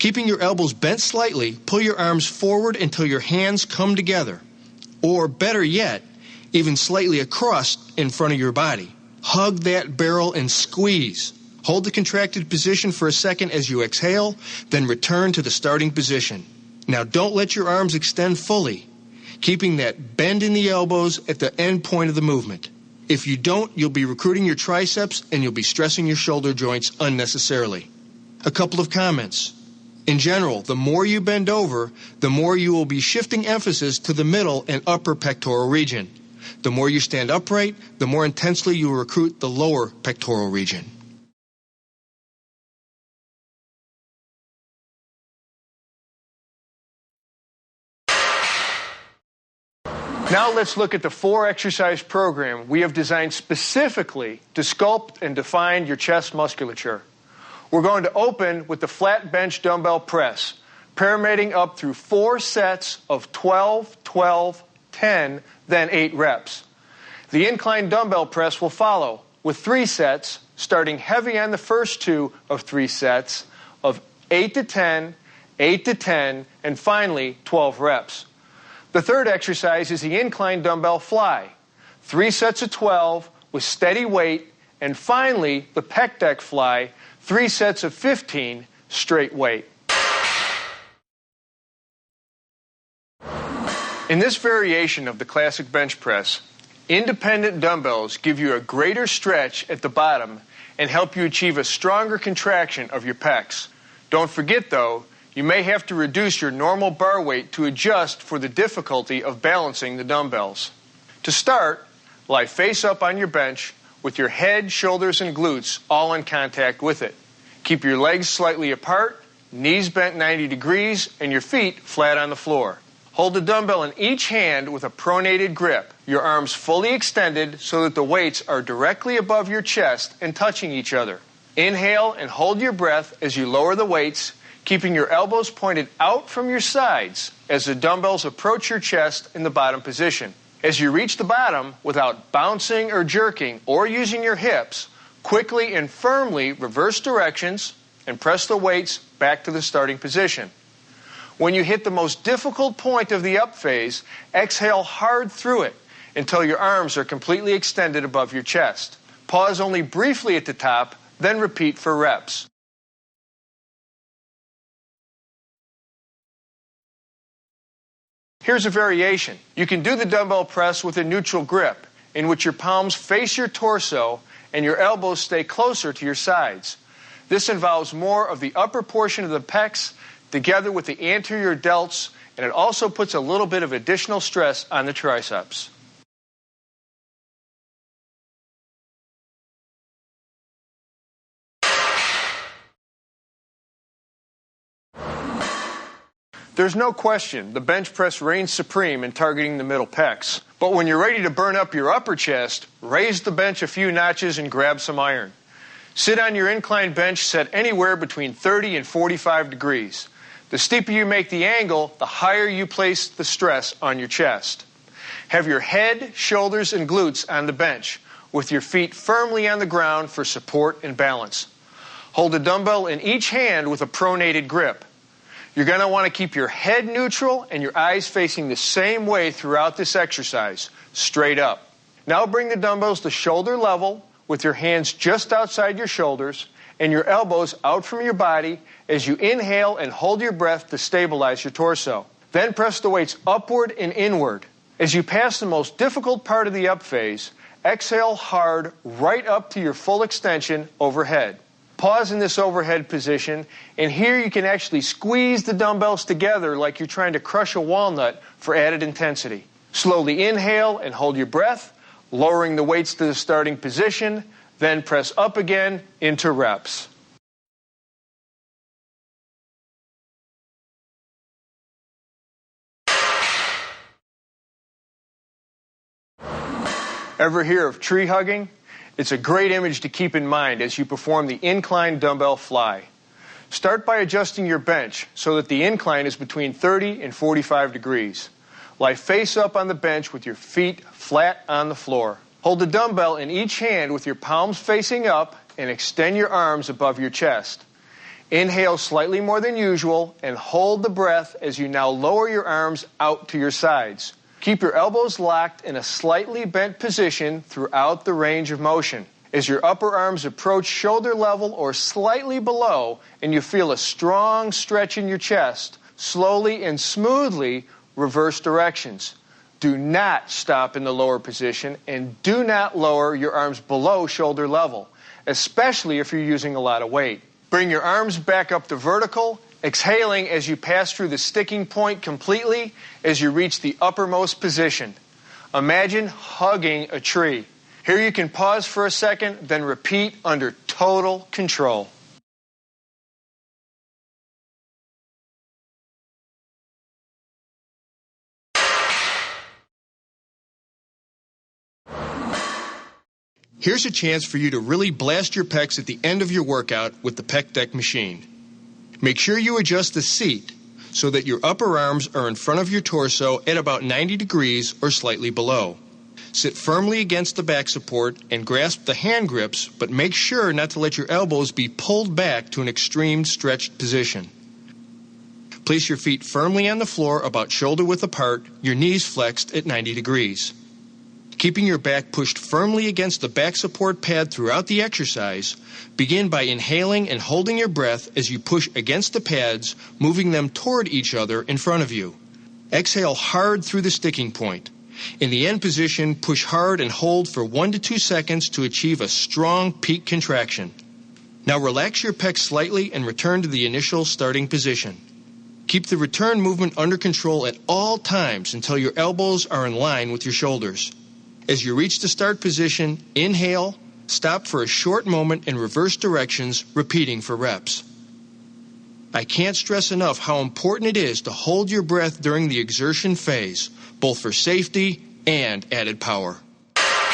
Keeping your elbows bent slightly, pull your arms forward until your hands come together. Or better yet, even slightly across in front of your body. Hug that barrel and squeeze. Hold the contracted position for a second as you exhale, then return to the starting position. Now don't let your arms extend fully, keeping that bend in the elbows at the end point of the movement. If you don't, you'll be recruiting your triceps and you'll be stressing your shoulder joints unnecessarily. A couple of comments. In general, the more you bend over, the more you will be shifting emphasis to the middle and upper pectoral region. The more you stand upright, the more intensely you will recruit the lower pectoral region. Now let's look at the 4-exercise program we have designed specifically to sculpt and define your chest musculature. We're going to open with the flat bench dumbbell press, pyramiding up through 4 sets of 12, 12, 10, then 8 reps. The incline dumbbell press will follow with 3 sets, starting heavy on the first 2 of 3 sets of 8 to 10, 8 to 10, and finally 12 reps. The third exercise is the incline dumbbell fly, 3 sets of 12 with steady weight, and finally the pec deck fly, 3 sets of 15 straight weight. In this variation of the classic bench press, independent dumbbells give you a greater stretch at the bottom and help you achieve a stronger contraction of your pecs. Don't forget, though, you may have to reduce your normal bar weight to adjust for the difficulty of balancing the dumbbells. To start, lie face up on your bench with your head, shoulders, and glutes all in contact with it. Keep your legs slightly apart, knees bent 90 degrees, and your feet flat on the floor. Hold the dumbbell in each hand with a pronated grip, your arms fully extended so that the weights are directly above your chest and touching each other. Inhale and hold your breath as you lower the weights, keeping your elbows pointed out from your sides as the dumbbells approach your chest in the bottom position. As you reach the bottom, without bouncing or jerking or using your hips, quickly and firmly reverse directions and press the weights back to the starting position. When you hit the most difficult point of the up phase, exhale hard through it until your arms are completely extended above your chest. Pause only briefly at the top, then repeat for reps. Here's a variation. You can do the dumbbell press with a neutral grip, in which your palms face your torso and your elbows stay closer to your sides. This involves more of the upper portion of the pecs together with the anterior delts, and it also puts a little bit of additional stress on the triceps. There's no question the bench press reigns supreme in targeting the middle pecs. But when you're ready to burn up your upper chest, raise the bench a few notches and grab some iron. Sit on your inclined bench set anywhere between 30 and 45 degrees. The steeper you make the angle, the higher you place the stress on your chest. Have your head, shoulders, and glutes on the bench, with your feet firmly on the ground for support and balance. Hold a dumbbell in each hand with a pronated grip. You're going to want to keep your head neutral and your eyes facing the same way throughout this exercise, straight up. Now bring the dumbbells to shoulder level with your hands just outside your shoulders and your elbows out from your body as you inhale and hold your breath to stabilize your torso. Then press the weights upward and inward. As you pass the most difficult part of the up phase, exhale hard right up to your full extension overhead. Pause in this overhead position, and here you can actually squeeze the dumbbells together like you're trying to crush a walnut for added intensity. Slowly inhale and hold your breath, lowering the weights to the starting position, then press up again into reps. Ever hear of tree hugging? It's a great image to keep in mind as you perform the incline dumbbell fly. Start by adjusting your bench so that the incline is between 30 and 45 degrees. Lie face up on the bench with your feet flat on the floor. Hold the dumbbell in each hand with your palms facing up and extend your arms above your chest. Inhale slightly more than usual and hold the breath as you now lower your arms out to your sides. Keep your elbows locked in a slightly bent position throughout the range of motion. As your upper arms approach shoulder level or slightly below and you feel a strong stretch in your chest, slowly and smoothly reverse directions. Do not stop in the lower position and do not lower your arms below shoulder level, especially if you're using a lot of weight. Bring your arms back up to vertical, exhaling as you pass through the sticking point completely as you reach the uppermost position. Imagine hugging a tree. Here you can pause for a second, then repeat under total control. Here's a chance for you to really blast your pecs at the end of your workout with the Pec Deck machine. Make sure you adjust the seat so that your upper arms are in front of your torso at about 90 degrees or slightly below. Sit firmly against the back support and grasp the hand grips, but make sure not to let your elbows be pulled back to an extreme stretched position. Place your feet firmly on the floor about shoulder width apart, your knees flexed at 90 degrees. Keeping your back pushed firmly against the back support pad throughout the exercise, begin by inhaling and holding your breath as you push against the pads, moving them toward each other in front of you. Exhale hard through the sticking point. In the end position, push hard and hold for 1 to 2 seconds to achieve a strong peak contraction. Now relax your pecs slightly and return to the initial starting position. Keep the return movement under control at all times until your elbows are in line with your shoulders. As you reach the start position, inhale, stop for a short moment in reverse directions, repeating for reps. I can't stress enough how important it is to hold your breath during the exertion phase, both for safety and added power.